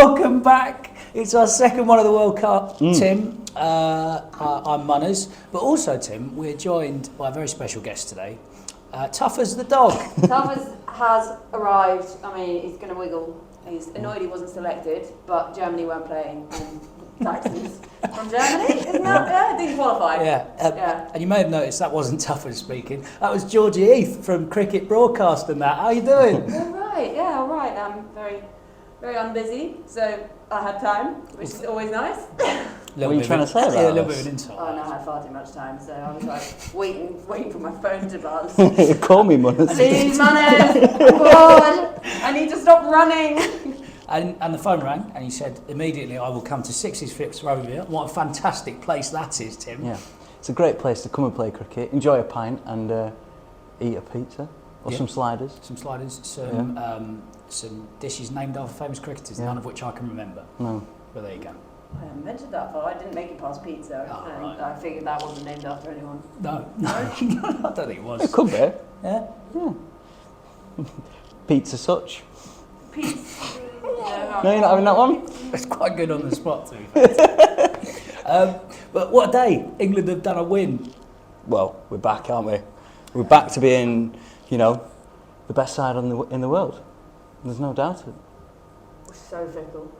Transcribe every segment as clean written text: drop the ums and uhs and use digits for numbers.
welcome back. It's our second one of the World Cup, Tim. I'm Munners, but also, Tim, we're joined by a very special guest today, Tuffers the dog. Tuffers has arrived. I mean, he's going to wiggle. He's annoyed he wasn't selected, but Germany weren't playing. And Texans from Germany, isn't that? Yeah, didn't qualify. Yeah. And you may have noticed that wasn't Tuffers speaking. That was Georgie Heath from Cricket Broadcast and that. How are you doing? All right. Yeah, all right. I'm very, very unbusy, so I had time, which is always nice. What are you trying to say about a little bit of an insight. Oh no, I had far too much time, so I was like waiting for my phone to buzz. Call me, Munners. Please, Munners, I'm bored. I need to stop running. And the phone rang, and he said, immediately, I will come to Sixes Flips Rovia. What a fantastic place that is, Tim. Yeah, it's a great place to come and play cricket, enjoy a pint and eat a pizza or some sliders. Some sliders, some dishes named after famous cricketers, none of which I can remember. No. But there you go. I haven't mentioned that far. I didn't make it past pizza. Right. I figured that wasn't named after anyone. No, I don't think it was. It could be. Yeah? Pizza such. Pizza. No, you're not having that one? It's quite good on the spot, to be fair. But what a day. England have done a win. Well, we're back, aren't we? We're back to being, the best side in the world. There's no doubt of it. We're so fickle.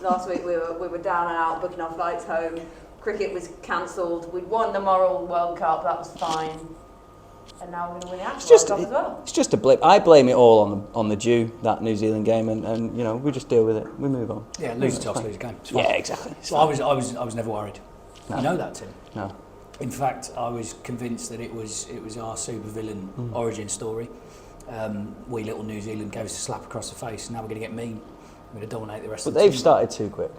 Last week we were down and out booking our flights home. Cricket was cancelled. We'd won the moral World Cup. That was fine. And now we're going to win the actual World Cup as well. It's just a blip. I blame it all on the Jew, that New Zealand game, and we just deal with it. We move on. Yeah, lose the toss, lose the game. Yeah, exactly. So I was never worried. No. You know that, Tim? No. In fact, I was convinced that it was our supervillain origin story. We little New Zealand gave us a slap across the face, and now we're going to get mean. We're going to dominate the rest of the team. But they've started too quick.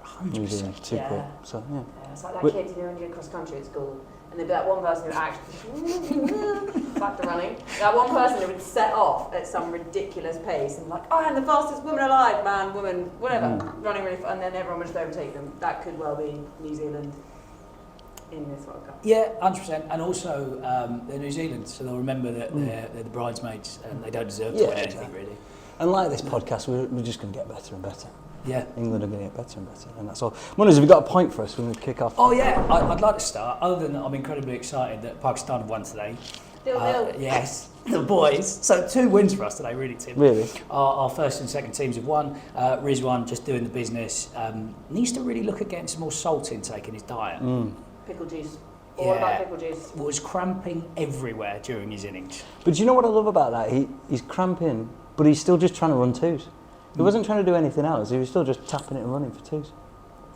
100%. Too quick. So, yeah. It's like that kid who did cross country at school. And there'd be that one person who actually back to running. That one person who would set off at some ridiculous pace and like, I am the fastest woman alive, man, woman, whatever, running really fast, and then everyone would just overtake them. That could well be New Zealand in this World Cup. Yeah, 100%. And also, they're New Zealand, so they'll remember that they're the bridesmaids and they don't deserve to win anything, really. And like this podcast, we're just going to get better and better. Yeah. England are going to get better and better, and that's all. Munners, have you got a point for us when we kick off? Oh yeah, I'd like to start. Other than that, I'm incredibly excited that Pakistan have won today. Yes, the boys. So 2 wins for us today, really, Tim. Really? Our first and second teams have won. Rizwan just doing the business. Needs to really look at getting some more salt intake in his diet. Pickle juice. All about pickle juice. Was cramping everywhere during his innings. But do you know what I love about that? He's cramping, but he's still just trying to run twos. He wasn't trying to do anything else. He was still just tapping it and running for twos.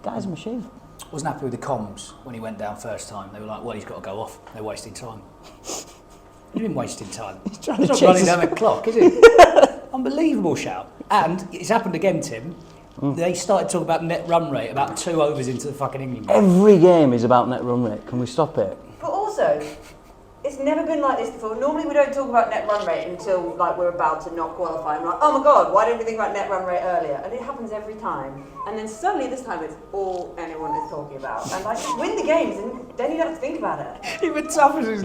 Guy's a machine. Wasn't happy with the comms when he went down first time. They were like, well, he's got to go off. They're wasting time. You've been wasting time. He's trying to not chase running down the clock, is he? Unbelievable shout. And it's happened again, Tim. They started talking about net run rate about 2 overs into the fucking England game. Every game is about net run rate. Can we stop it? But also, it's never been like this before. Normally we don't talk about net run rate until like we're about to not qualify. I'm like, oh my god, why didn't we think about net run rate earlier? And it happens every time. And then suddenly this time it's all anyone is talking about. And like, just win the games and then you don't have to think about it. Even Tuffers is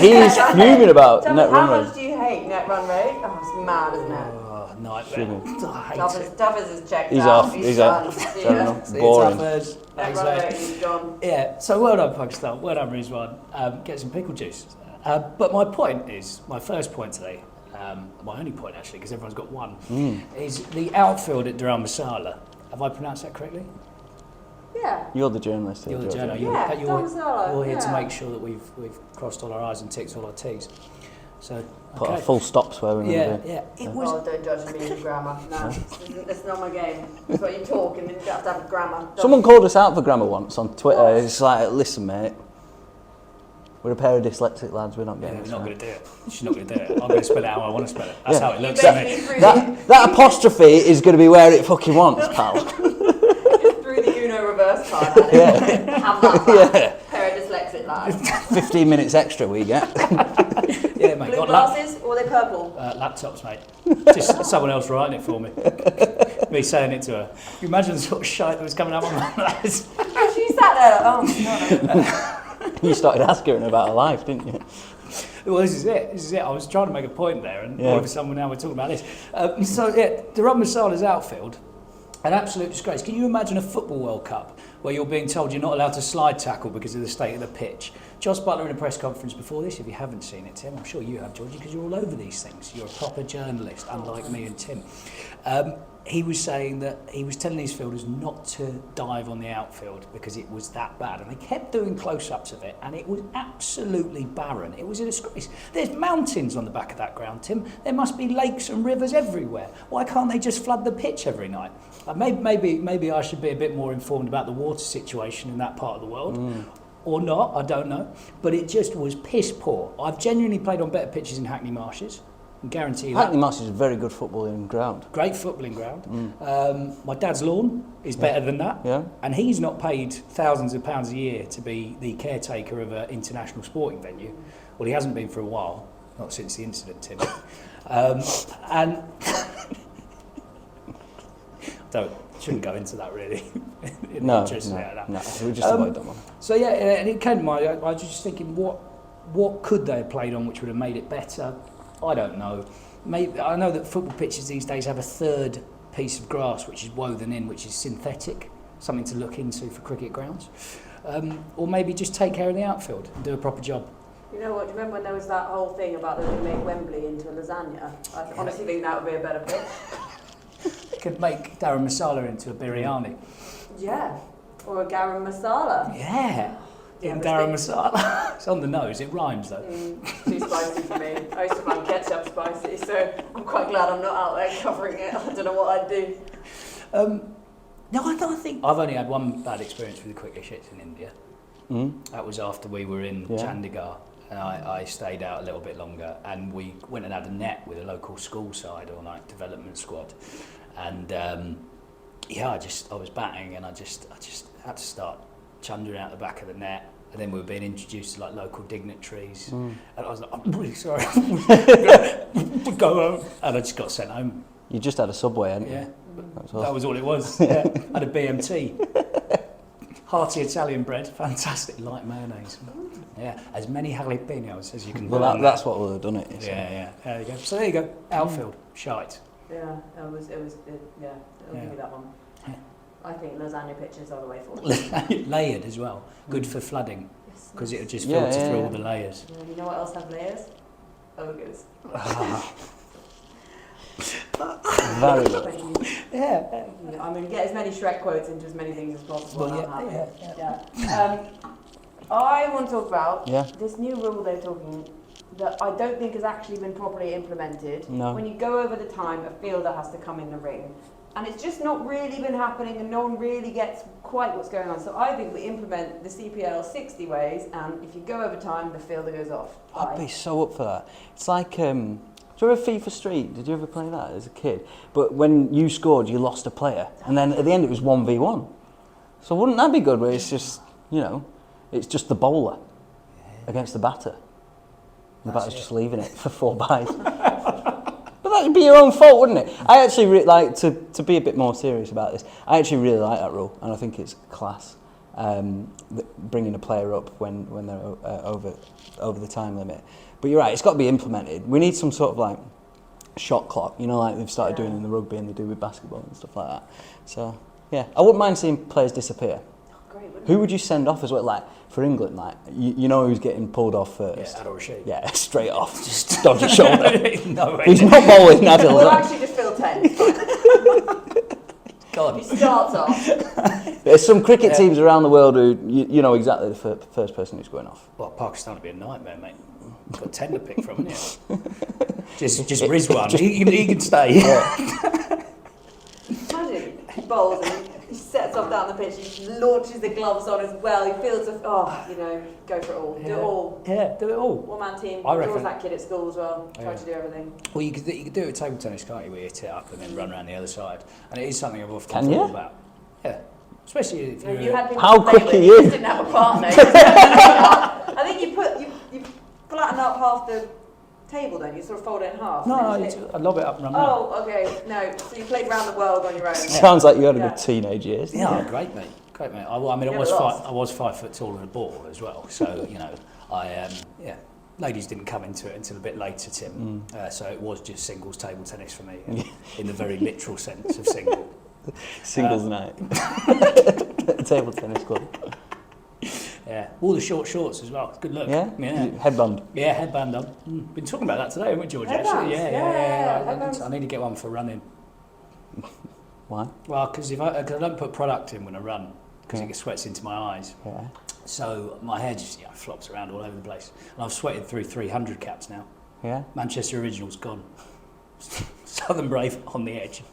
he's fuming about net run rate. How much do you hate net run rate? Oh, it's mad, isn't it? Oh, nightmare. I hate it. Tuffers is checked He's out. off. He's off. See you, Boring. Tuffers. Net run rate is gone. Yeah, so well done Pakistan, well done Rizwan. Get some pickle juice. But my point is, my first point today, my only point actually, because everyone's got one, is the outfield at Dharamsala. Have I pronounced that correctly? Yeah. You're the journalist here, You're the Georgie. journalist. Dharamsala. You're here to make sure that we've crossed all our I's and ticked all our T's. So Put our full stops where we want to be. Yeah. It Oh, don't judge me in grammar. No, it's not my game. It's what you talk and then you have to have grammar. Someone called us out for grammar once on Twitter. What? It's like, listen, mate. We're a pair of dyslexic lads, we're not getting we're not going to do it. She's not going to do it. I'm going to spell it how I want to spell it. That's how it looks to to me. That apostrophe is going to be where it fucking wants, pal. Just threw the Uno reverse card at it. Have that back. Pair of dyslexic lads. 15 minutes extra we get. Yeah, mate. Blue glasses or are they purple? Laptops, mate. Just someone else writing it for me. Me saying it to her. Can you imagine the sort of shite that was coming out of my mouth? She sat there like, oh, no. You started asking her about her life, didn't you? Well, this is it. I was trying to make a point there, and all of a sudden now we're talking about this. So, Dharamsala's outfield, An absolute disgrace. Can you imagine a football World Cup where you're being told you're not allowed to slide tackle because of the state of the pitch? Joss Butler in a press conference before this, if you haven't seen it, Tim, I'm sure you have, Georgie, because you're all over these things. You're a proper journalist, unlike me and Tim. He was saying that he was telling his fielders not to dive on the outfield because it was that bad. And they kept doing close-ups of it, and it was absolutely barren. It was a disgrace. There's mountains on the back of that ground, Tim. There must be lakes and rivers everywhere. Why can't they just flood the pitch every night? Maybe I should be a bit more informed about the water situation in that part of the world. Or not, I don't know. But it just was piss poor. I've genuinely played on better pitches in Hackney Marshes. I guarantee you that. Hackney Marshes is a very good footballing ground. Great footballing ground. My dad's lawn is better than that. Yeah. And he's not paid thousands of pounds a year to be the caretaker of an international sporting venue. Well, he hasn't been for a while, not since the incident, Tim. And shouldn't go into that really. No, we just avoid that one. So yeah, and it came to mind. I was just thinking, what could they have played on which would have made it better? I don't know. Maybe I know that football pitches these days have a third piece of grass which is woven in, which is synthetic. Something to look into for cricket grounds, or maybe just take care of the outfield and do a proper job. You know what? Do you remember when there was that whole thing about them make Wembley into a lasagna? I honestly think that would be a better pitch. They could make Garam Masala into a biryani. Yeah, or a garam masala. Yeah. In garam masala. It's on the nose, it rhymes though. Too spicy for me. I used to find ketchup spicy, so I'm quite glad I'm not out there covering it. I don't know what I'd do. No, I think I've only had one bad experience with the cricket shits in India. That was after we were in Chandigarh, and I stayed out a little bit longer, and we went and had a net with a local school side or like development squad, and I was batting, and I just had to start chundering out the back of the net, and then we were being introduced to like local dignitaries, and I was like, I'm really sorry, go home, and I just got sent home. You just had a Subway, hadn't you? Yeah, that was all it was. Yeah, I had a BMT, hearty Italian bread, fantastic, light mayonnaise. Yeah, as many jalapenos as you can. Well, that's what would have done it. Yeah, there you go. So there you go, outfield, shite. Yeah, I'll give you that one. I think lasagna pitches are the way forward. Layered as well, good for flooding, because it would just filter through all the layers. Yeah, you know what else have layers? Ogres. Very good. Yeah. I'm going to get as many Shrek quotes into as many things as possible. Well, I want to talk about this new rule they're talking that I don't think has actually been properly implemented. No. When you go over the time, a fielder has to come in the ring. And it's just not really been happening, and no one really gets quite what's going on. So I think we implement the CPL 60 ways, and if you go over time, the fielder goes off. I'd be so up for that. It's like, do you ever FIFA Street? Did you ever play that as a kid? But when you scored, you lost a player, and then at the end it was 1v1. So wouldn't that be good? Where it's just, it's just the bowler against the batter. The batter's just leaving it for 4 byes. But that would be your own fault, wouldn't it? I actually like to be a bit more serious about this. I actually really like that rule, and I think it's class. Bringing a player up when they're over the time limit. But you're right, it's got to be implemented. We need some sort of like shot clock, like they've started doing in the rugby and they do with basketball and stuff like that. So yeah, I wouldn't mind seeing players disappear. Great, who would you send off as well? Like for England, like you know who's getting pulled off first? Yeah, Adil Rashid. Yeah, straight off, just dodge a shoulder. No way. He's not bowling, Adil. We'll actually just fill 10. God. He starts off. There's some cricket teams around the world who you know exactly the first person who's going off. Well, Pakistan would be a nightmare, mate. You've got 10 to pick from, haven't you? just Rizwan. He can stay. Yeah. Imagine he bowls and he sets off down the pitch, he launches the gloves on as well, he feels go for it all. Do it all. Yeah, do it all. One-man team. I There reckon. was that kid at school as well. Tried to do everything. Well, you could do it with table tennis, can't you? Where you hit it up and then run around the other side. And it is something I've often thought about. Yeah. Especially if You had people How to play quick with, are you you? just didn't have a partner. I think you flatten up half the table then, you sort of fold it in half. No, I lob it up and run around. Oh, okay, no. So you played round the world on your own. Sounds like you had a good teenage years. Yeah, great mate. I was 5 foot tall and a ball as well. So ladies didn't come into it until a bit later, Tim. So it was just singles table tennis for me, in the very literal sense of single. Singles night. At a table tennis club. Yeah, all the short shorts as well. Good look. Yeah? Yeah. Headband. Yeah, headband on. Been talking about that today, haven't we, Georgie? Headbands, Actually, yeah, I headbands. need to get one for running. Why? Well, because I don't put product in when I run, because it sweats into my eyes. Yeah. So my hair just flops around all over the place. And I've sweated through 300 caps now. Yeah? Manchester Original's gone. Southern Brave on the edge.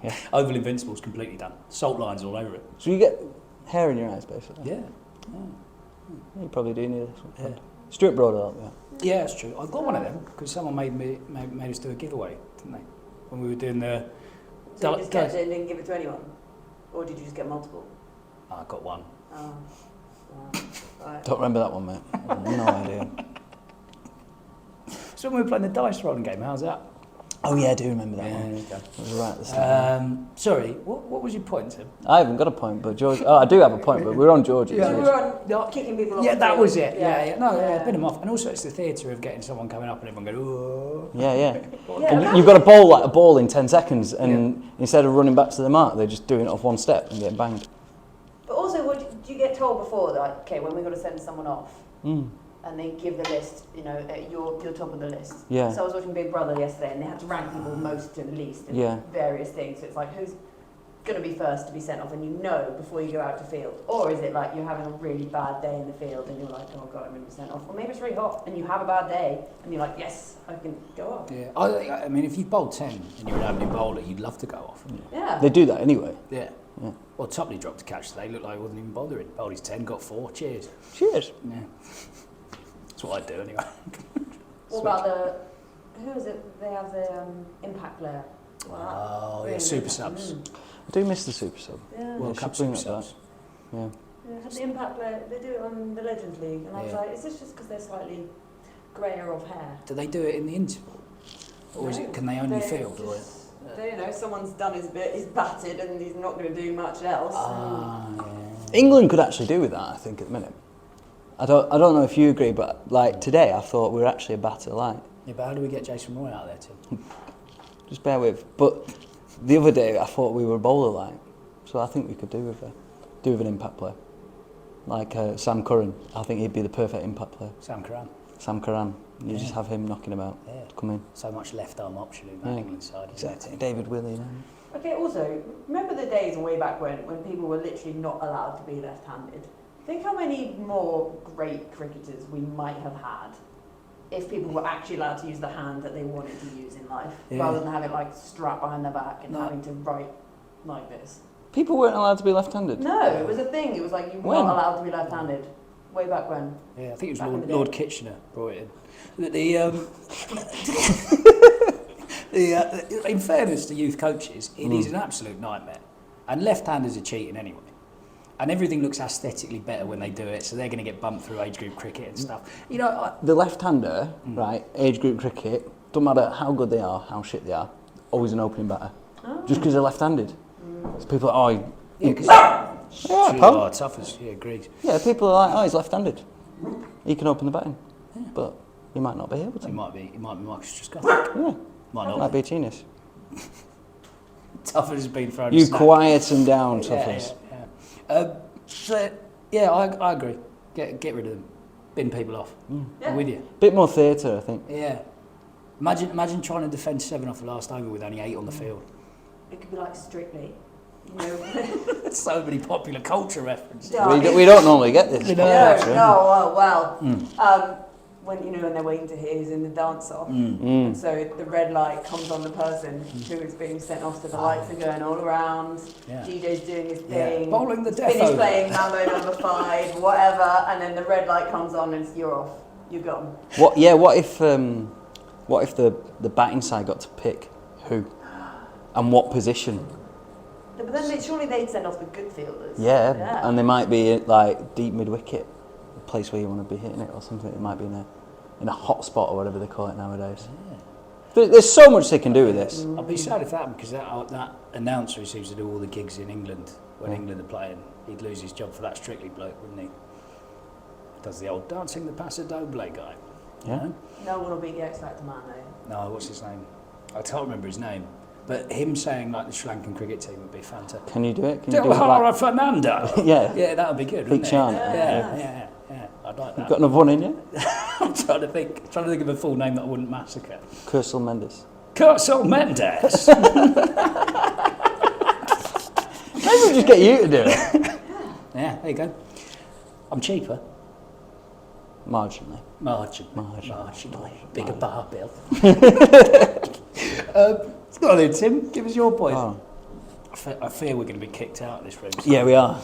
Yeah. Oval Invincible's completely done. Salt lines all over it. So you get hair in your eyes, basically? Yeah. You probably do need this one. Yeah. Stuart Broad will help you out. Yeah, that's true. I got one of them because someone made us do a giveaway, didn't they? When we were doing the... So you just kept it and didn't give it to anyone? Or did you just get multiple? I got one. Oh. Right. Don't remember that one, mate. No idea. So when we were playing the dice rolling game, how's that? Oh yeah, I do remember that one. There you go. It was right at the start. Sorry, what was your point, Tim? I haven't got a point, but George... Oh, I do have a point, but we're on George's. So we were on kicking people off. Yeah, the that field. was it. Yeah. No, bin them off. And also it's the theatre of getting someone coming up and everyone going, oh. Yeah. Yeah, And you've got to bowl like a ball in 10 seconds, and instead of running back to the mark, they're just doing it off one step and getting banged. But also, do you get told before that, okay, when we've got to send someone off, and they give the list, you're top of the list. Yeah. So I was watching Big Brother yesterday, and they had to rank people most to least in various things. So it's like, who's going to be first to be sent off, and you know before you go out to field? Or is it like you're having a really bad day in the field, and you're like, oh God, I'm going to be sent off? Or maybe it's really hot, and you have a bad day, and you're like, yes, I can go off. Yeah. I mean, if you bowled 10 and you're an opening bowler, you'd love to go off. Yeah. They do that anyway. Yeah. Well, Topley dropped a catch today. Looked like he wasn't even bothering. Bowled his 10, got 4. Cheers. Cheers. Yeah. That's what I'd do anyway. What about who is it? They have the impact player. Oh, yeah, super subs. I do miss the super sub. Yeah. World They Cup should bring super it subs. Yeah. Yeah, have the impact player. They do it on the Legends League, and I was Yeah. like, is this just because they're slightly greyer of hair? Do they do it in the interval? Or is it, can they only field? Or Someone's done his bit, he's batted, and he's not going to do much else. England could actually do with that, I think, at the minute. I don't know if you agree, but like today, I thought we were actually a batter light. Yeah, but how do we get Jason Roy out there, Tim? Just bear with. But the other day, I thought we were a bowler light, so I think we could do with an impact player, like Sam Curran. I think he'd be the perfect impact player. Sam Curran. Sam Curran. You just have him knocking him out. Yeah. Come in. So much left arm option in that England side. Exactly. David Willey. Okay, also, remember the days way back when people were literally not allowed to be left-handed? Think how many more great cricketers we might have had if people were actually allowed to use the hand that they wanted to use in life, rather than have it like strapped behind their back and having to write like this. People weren't allowed to be left-handed? No, it was a thing. It was like you weren't allowed to be left-handed way back when. Yeah, I think it Back in was the Lord day. Kitchener brought it in. In fairness to youth coaches, it is an absolute nightmare. And left-handers are cheating anyway. And everything looks aesthetically better when they do it, so they're going to get bumped through age group cricket and stuff. The left-hander, right, age group cricket, don't matter how good they are, how shit they are, always an opening batter. Oh. Just because they're left-handed. So people are like, Toughers, agreed. Yeah, people are like, he's left-handed. He can open the batting. Yeah. But he might not be able to. He might be Marcus Trescott. Yeah. Might be a genius. Tuffers has been thrown. You quiet him down, Tuffers. I agree. Get rid of them. Bin people off. I'm with you. Bit more theatre, I think. Yeah. Imagine trying to defend 7 off the last over with only 8 on the field. It could be like Strictly. So many popular culture references. We don't normally get this. When they're waiting to hear who's in the dance off, and so the red light comes on the person who is being sent off, so the lights are going all around. Yeah. DJ's doing his thing. Bowling the death Finney's over. playing Mambo number 5, whatever, and then the red light comes on and you're off. You're gone. What if the batting side got to pick who and what position? But then surely they'd send off the good fielders. Yeah, and they might be like deep mid wicket, a place where you want to be hitting it or something. It might be in a hot spot or whatever they call it nowadays. Yeah. There's so much they can do with this. I'd be sad if that happened, because that announcer who seems to do all the gigs in England when England are playing, he'd lose his job for that Strictly bloke, wouldn't he? Does the old dancing the Paso Doble guy. Yeah. You know? No one will be the X Factor man though. No, what's his name? I can't remember his name. But him saying like the Sri Lankan cricket team would be fantastic. Can you do it? Can you do it Jawahara Fernando. Yeah. Yeah, that would be good. Big Wouldn't chant. it? Yeah. I'd like that. Got another one in you? I'm trying to think of a full name that I wouldn't massacre. Curcel Mendes. Curcel Mendes. Maybe we'll just get you to do it. Yeah, there you go. I'm cheaper. Marginally. Marginally. Bigger bar bill. Go on then, Tim. Give us your point. Oh. I fear we're going to be kicked out of this room. Yeah, we are.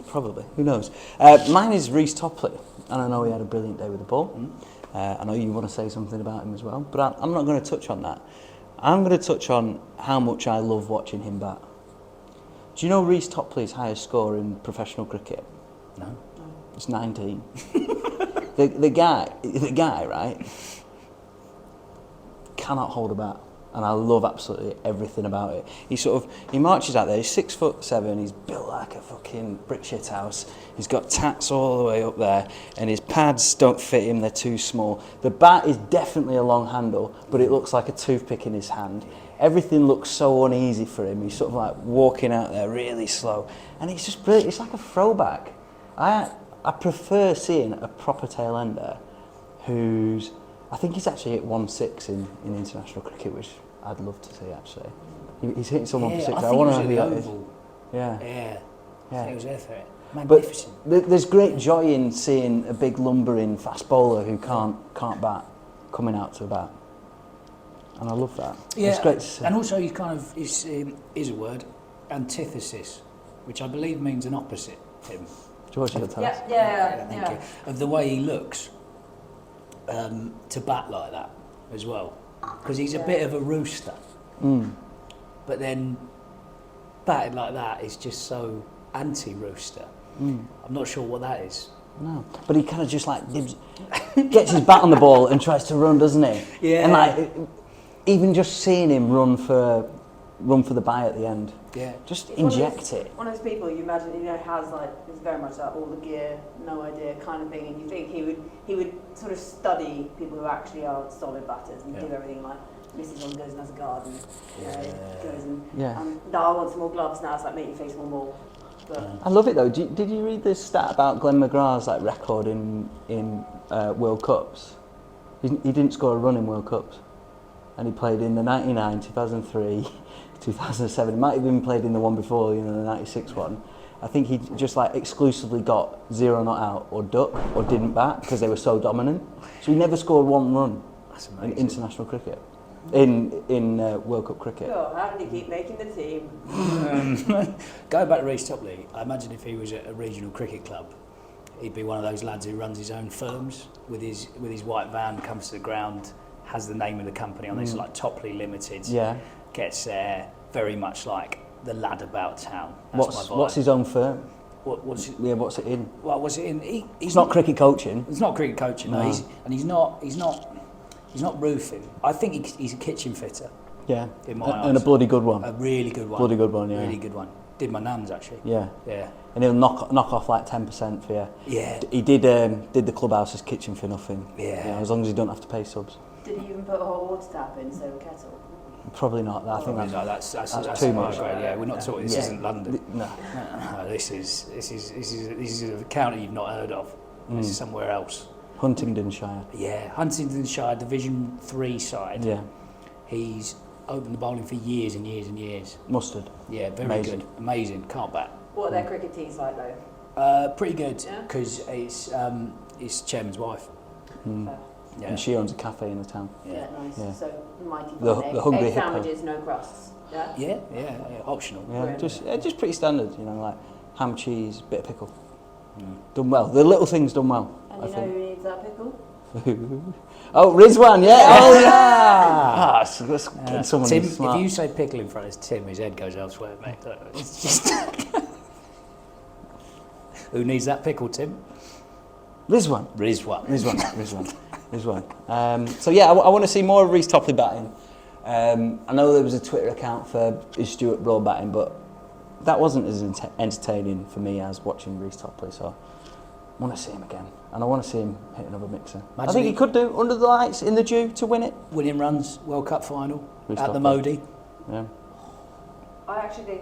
Probably. Who knows? Mine is Reece Topley, and I know he had a brilliant day with the ball. I know you want to say something about him as well, but I'm not going to touch on that. I'm going to touch on how much I love watching him bat. Do you know Reece Topley's highest score in professional cricket? No. It's 19. the guy, right, cannot hold a bat. And I love absolutely everything about it. He marches out there, he's 6'7", he's built like a fucking brick shit house. He's got tats all the way up there, and his pads don't fit him, they're too small. The bat is definitely a long handle, but it looks like a toothpick in his hand. Everything looks so uneasy for him. He's sort of like walking out there really slow. And it's just brilliant. It's like a throwback. I prefer seeing a proper tail ender who's, I think he's actually hit 1-6 in international cricket, which I'd love to see actually. He's hitting someone for 6. I want to know who that is. Yeah. I think it was there for it. Magnificent. But there's great joy in seeing a big lumbering fast bowler who can't bat coming out to a bat. And I love that. Yeah, it's great to see. And also he's kind of, is a word, antithesis, which I believe means an opposite, Tim. Georgie, you'll tell us. Thank you. Of the way he looks to bat like that as well. Because he's a bit of a rooster. But then batting like that is just so anti-rooster. I'm not sure what that is. No, but he kind of just like gets his bat on the ball and tries to run, doesn't he? Yeah. And like even just seeing him run for the bye at the end. Yeah. Just inject it. One of those people you imagine, has like, is very much like all the gear, no idea kind of thing, and you think he would sort of study people who actually are solid batters and do everything like Mrs. One goes and has a garden, goes and no, I want some more gloves now. It's like make your face more ball. I love it though. Did you read this stat about Glenn McGrath's like record in World Cups? He didn't score a run in World Cups, and he played in the 99, 2003, 2007. He might have even played in the one before, the 96 one. I think he just like exclusively got 0 not out or duck or didn't bat because they were so dominant. So he never scored one run in international cricket. In World Cup cricket. Oh, how did he keep making the team? Going back to Reece Topley, I imagine if he was at a regional cricket club, he'd be one of those lads who runs his own firms with his white van, comes to the ground, has the name of the company on this, like Topley Limited. Yeah. Gets there, very much like the lad about town. That's what's his own firm? What's it in? Well, what's it in? He's not cricket coaching. It's not cricket coaching. No. He's not roofing. I think he's a kitchen fitter. Yeah. In my eyes. And a bloody good one. A really good one. Bloody good one, yeah. Really good one. Did my nan's actually. Yeah. Yeah. And he'll knock off like 10% for you. Yeah. He did the clubhouse's kitchen for nothing. Yeah. As long as you don't have to pay subs. Did he even put a hot water tap in instead of a kettle? Probably not. I think that's too much. Yeah, we're not talking. This isn't London. No. This is a county you've not heard of. This is somewhere else. Huntingdonshire. Yeah, Huntingdonshire Division 3 side. Yeah. He's opened the bowling for years and years and years. Mustard. Yeah, very good. Amazing. Can't bat. What are their cricket teams like though? Pretty good, because it's chairman's wife. Yeah. And she owns a cafe in the town. Yeah, nice. Yeah. So mighty the hungry egg hippo. sandwiches, no crusts. Yeah. Yeah, optional. Yeah, just pretty standard. Like ham, cheese, bit of pickle. Done well. The little things done well. And you know who needs that pickle? Oh, Rizwan, yeah. Oh, yeah. Someone Tim, smart. if you say pickle in front of Tim, his head goes elsewhere, mate. It's just... Who needs that pickle, Tim? Rizwan. So yeah, I want to see more of Reece Topley batting. I know there was a Twitter account for his Stuart Broad batting, but that wasn't as entertaining for me as watching Reece Topley. So I want to see him again, and I want to see him hit another mixer. I think he could do under the lights in the dew to win it. William runs World Cup final Reece at Topley. the Modi. Yeah. I actually think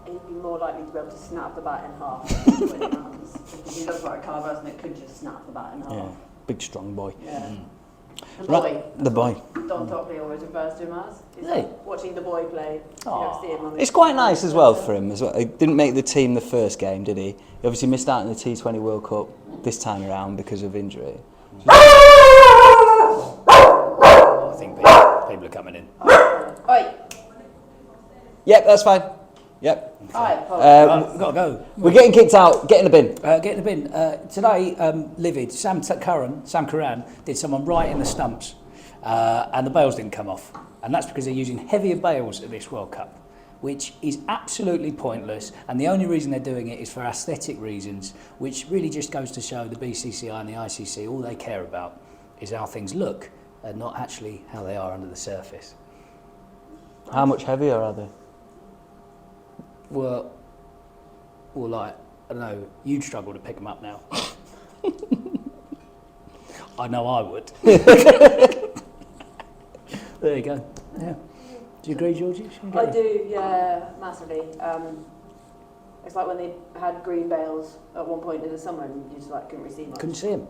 he'd be more likely to be able to snap the bat in half with his hands. Because he looks like a kind of person that could just snap the bat in half. Yeah. Big strong boy. Yeah. The Right, boy. the boy. Don Topley always refers to him as. He's Hey. like watching the boy play. You never see him on the It's quite nice as well for him as well. He didn't make the team the first game, did he? He obviously missed out in the T20 World Cup this time around because of injury. I think people are coming in. Oi! Yep, that's fine. Yep. Alright, Paul. Right, gotta go. We're getting kicked out. Get in the bin. Get in the bin. Today, livid. Sam Curran did someone right in the stumps, and the bails didn't come off. And that's because they're using heavier bails at this World Cup, which is absolutely pointless. And the only reason they're doing it is for aesthetic reasons, which really just goes to show the BCCI and the ICC, all they care about is how things look, and not actually how they are under the surface. How much heavier are they? Well, like, I don't know, you'd struggle to pick them up now. I know I would. There you go. Yeah. Do you agree, Georgie? I do, yeah, massively. It's like when they had green bales at one point in the summer and you just like couldn't really see much. Couldn't see him.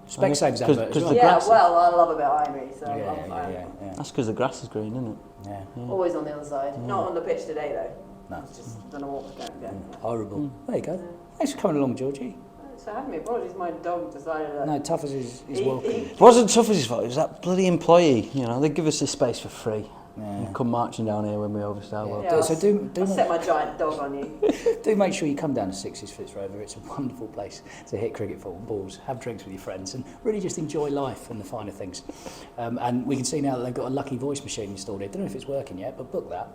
Specsavers advert as well. the Yeah, grass- well, I love a bit of ivory, so Yeah. That's because the grass is green, isn't it? Yeah. always on the other side. Not on the pitch today though. No. It's just don't know what was going on. Horrible. There you go. Thanks for coming along, Georgie. Thanks for having me. Apologies, my dog decided that. No, tough as is welcome. It wasn't tough as his fault. It was that bloody employee. You know, they give us this space for free. Yeah. And come marching down here when we overstay our World Yeah, Cup. So I'll set my giant dog on you. do make sure you come down to Sixes Fitzrover. It's a wonderful place to hit cricket balls, have drinks with your friends, and really just enjoy life and the finer things. And we can see now that they've got a lucky voice machine installed here. Don't know if it's working yet, but book that.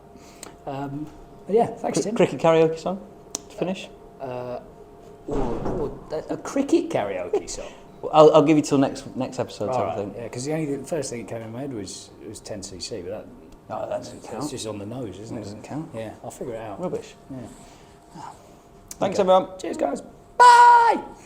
But yeah, thanks, Tim. Cricket karaoke song to finish. Or a cricket karaoke song. I'll give you till next episode. All I right, think. yeah, because the first thing that came in my head was 10cc, but that's just on the nose, isn't It it? doesn't count. Yeah, I'll figure it out. Rubbish. Yeah. Thanks Okay. everyone. Cheers, guys. Bye.